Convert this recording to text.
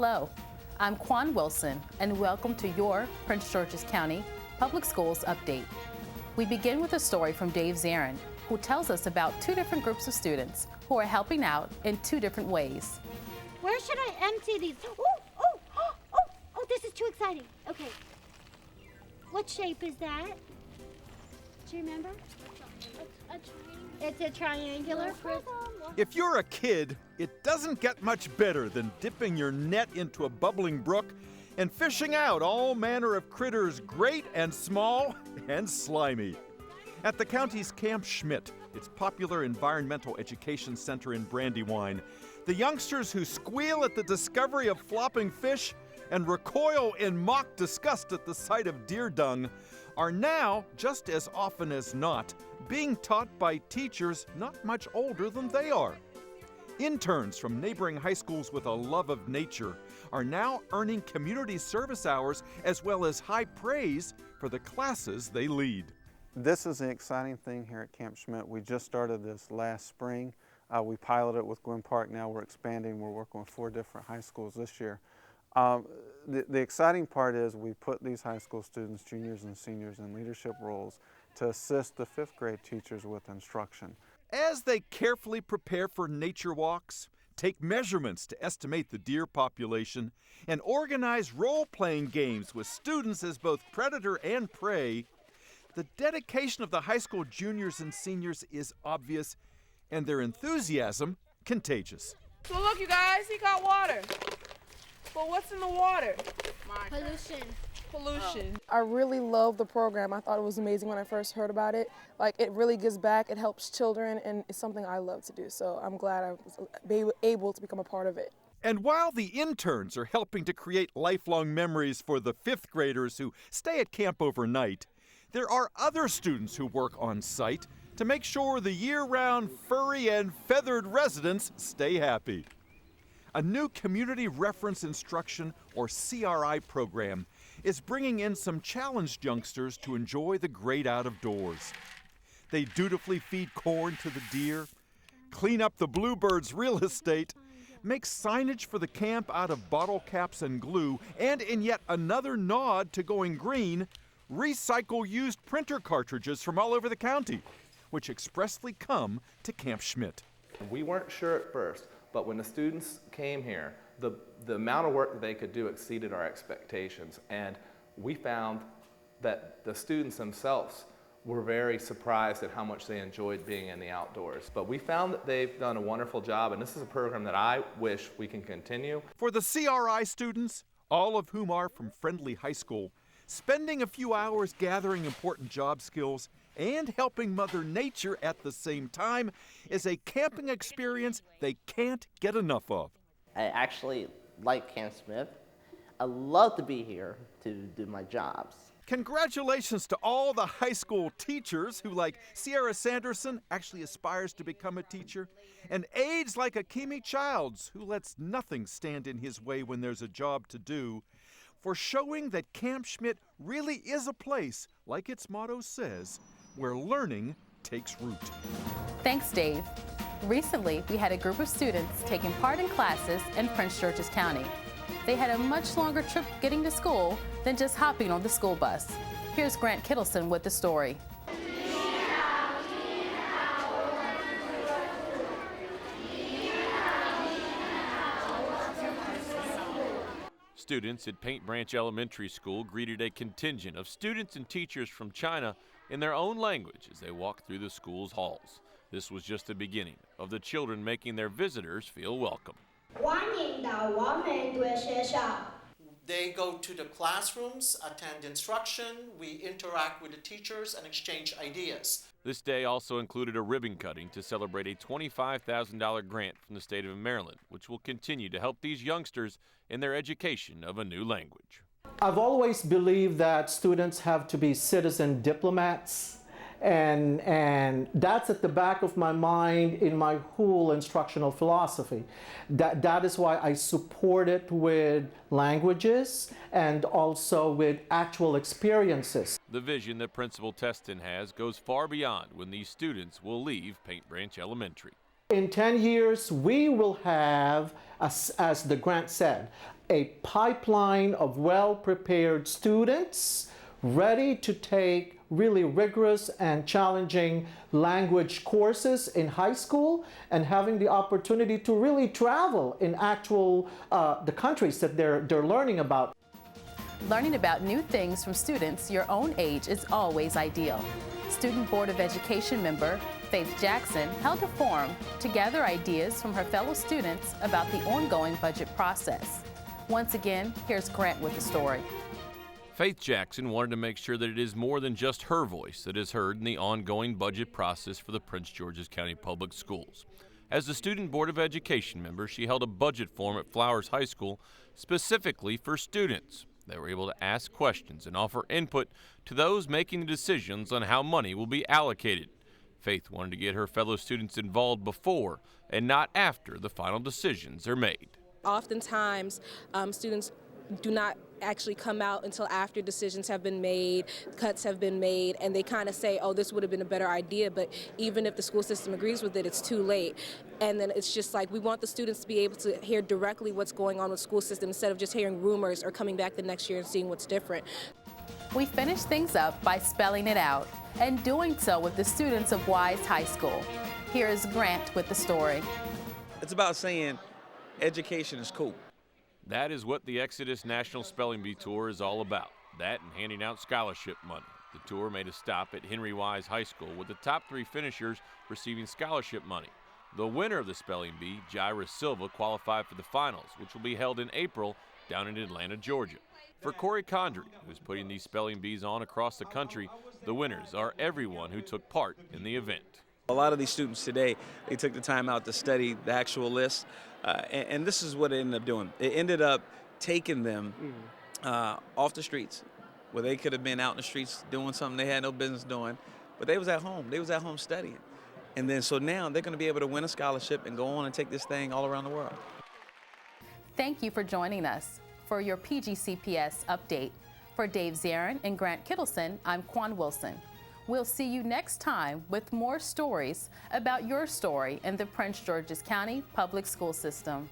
Hello, I'm Quon Wilson, and welcome to your Prince George's County Public Schools Update. We begin with a story from Dave Zarin, who tells us about two different groups of students who are helping out in two different ways. Where should I empty these? Oh, this is too exciting. Okay. What shape is that? Do you remember? It's a triangular prism. If you're a kid, it doesn't get much better than dipping your net into a bubbling brook and fishing out all manner of critters, great and small and slimy. At the county's Camp Schmidt, its popular environmental education center in Brandywine, the youngsters who squeal at the discovery of flopping fish and recoil in mock disgust at the sight of deer dung are now, just as often as not, being taught by teachers not much older than they are. Interns from neighboring high schools with a love of nature are now earning community service hours as well as high praise for the classes they lead. This is an exciting thing here at Camp Schmidt. We just started this last spring. We piloted it with Gwynn Park. Now we're expanding. We're working with 4 different high schools this year. The exciting part is we put these high school students, juniors and seniors, in leadership roles to assist the 5th grade teachers with instruction. As they carefully prepare for nature walks, take measurements to estimate the deer population, and organize role-playing games with students as both predator and prey, the dedication of the high school juniors and seniors is obvious, and their enthusiasm contagious. So look, you guys, he got water. But what's in the water? Pollution. I really love the program. I thought it was amazing when I first heard about it. Like, it really gives back, it helps children, and it's something I love to do. So I'm glad I was able to become a part of it. And while the interns are helping to create lifelong memories for the 5th graders who stay at camp overnight, there are other students who work on site to make sure the year-round furry and feathered residents stay happy. A new Community Reference Instruction, or CRI program, is bringing in some challenged youngsters to enjoy the great out-of-doors. They dutifully feed corn to the deer, clean up the bluebirds' real estate, make signage for the camp out of bottle caps and glue, and in yet another nod to going green, recycle used printer cartridges from all over the county, which expressly come to Camp Schmidt. We weren't sure at first, but when the students came here, the amount of work that they could do exceeded our expectations, and we found that the students themselves were very surprised at how much they enjoyed being in the outdoors. But we found that they've done a wonderful job, and this is a program that I wish we can continue. For the CRI students, all of whom are from Friendly High School, spending a few hours gathering important job skills and helping Mother Nature at the same time is a camping experience they can't get enough of. I actually like Camp Schmidt. I love to be here to do my jobs. Congratulations to all the high school teachers who, like Sierra Sanderson, actually aspires to become a teacher, and aides like Akimi Childs, who lets nothing stand in his way when there's a job to do, for showing that Camp Schmidt really is a place, like its motto says, where learning takes root. Thanks, Dave. Recently, we had a group of students taking part in classes in Prince George's County. They had a much longer trip getting to school than just hopping on the school bus. Here's Grant Kittleson with the story. Students at Paint Branch Elementary School greeted a contingent of students and teachers from China in their own language as they walked through the school's halls. This was just the beginning of the children making their visitors feel welcome. They go to the classrooms, attend instruction, we interact with the teachers and exchange ideas. This day also included a ribbon cutting to celebrate a $25,000 grant from the state of Maryland, which will continue to help these youngsters in their education of a new language. I've always believed that students have to be citizen diplomats, and that's at the back of my mind in my whole instructional philosophy. That is why I support it with languages and also with actual experiences. The vision that Principal Teston has goes far beyond when these students will leave Paint Branch Elementary. In 10 years, we will have as the grant said, a pipeline of well-prepared students ready to take really rigorous and challenging language courses in high school and having the opportunity to really travel in actual the countries that they're learning about. Learning about new things from students your own age is always ideal. Student Board of Education member Faith Jackson held a forum to gather ideas from her fellow students about the ongoing budget process. Once again, here's Grant with the story. Faith Jackson wanted to make sure that it is more than just her voice that is heard in the ongoing budget process for the Prince George's County Public Schools. As the Student Board of Education member, she held a budget forum at Flowers High School specifically for students. They were able to ask questions and offer input to those making the decisions on how money will be allocated. Faith wanted to get her fellow students involved before and not after the final decisions are made. Oftentimes, students do not actually come out until after decisions have been made, cuts have been made, and they kind of say, oh, this would have been a better idea, but even if the school system agrees with it, it's too late. And then it's just like we want the students to be able to hear directly what's going on with the school system instead of just hearing rumors or coming back the next year and seeing what's different. We finished things up by spelling it out and doing so with the students of Wise High School. Here is Grant with the story. It's about saying education is cool. That is what the Exodus National Spelling Bee Tour is all about. That and handing out scholarship money. The tour made a stop at Henry Wise High School with the top 3 finishers receiving scholarship money. The winner of the spelling bee, Jairus Silva, qualified for the finals, which will be held in April down in Atlanta, Georgia. For Cory, who's putting these spelling bees on across the country, the winners are everyone who took part in the event. A lot of these students today, they took the time out to study the actual list, and this is what it ended up doing. It ended up taking them off the streets, where they could have been out in the streets doing something they had no business doing, but they was at home. They was at home studying. And then so now they're going to be able to win a scholarship and go on and take this thing all around the world. Thank you for joining us for your PGCPS update. For Dave Zarin and Grant Kittleson, I'm Quon Wilson. We'll see you next time with more stories about your story in the Prince George's County Public School System.